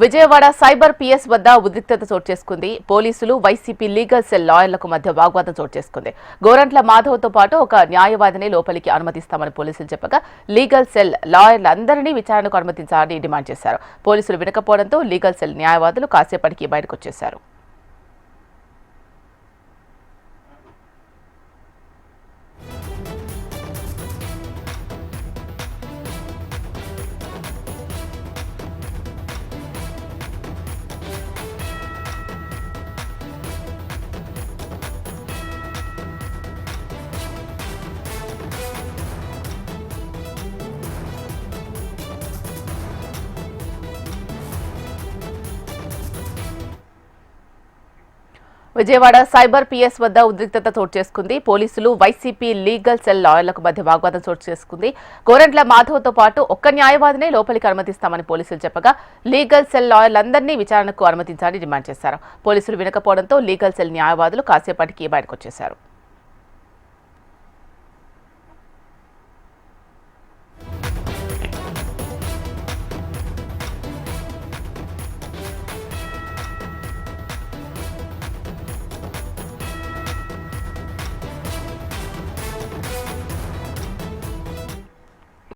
Vijayawada cyber PS వద్ద ఉద్రిక్తత చోటు చేసుకుంది. పోలీసులు వైసీపీ లీగల్ సెల్ లాయర్లకు మధ్య వాగ్వాదం చోటు చేసుకుంది. గోరంట్ల మాధవ్తో పాటు ఒక న్యాయవాదిని లోపలికి అనుమతిస్తామని పోలీసులు చెప్పగా లీగల్ సెల్ లాయర్లందరినీ విచారణకు అనుమతించాలని డిమాండ్ చేశారు. పోలీసులు వినకపోవడంతో లీగల్ సెల్ న్యాయవాదులు కాసేపటికి బయటకు వచ్చేశారు. విజయవాడ సైబర్ పిఎస్ వద్ద ఉద్రిక్తత చోటు చేసుకుంది. పోలీసులు వైసీపీ లీగల్ సెల్ లాయర్లకు మధ్య వాగ్వాదం చోటు చేసుకుంది. గోరంట్ల మాధవ్తో పాటు ఒక్క న్యాయవాదినే లోపలికి అనుమతిస్తామని పోలీసులు చెప్పగా లీగల్ సెల్ లాయర్లందరినీ విచారణకు అనుమతించాలని డిమాండ్ చేశారు. పోలీసులు వినకపోవడంతో లీగల్ సెల్ న్యాయవాదులు కాసేపటికి బయటకు వచ్చేశారు.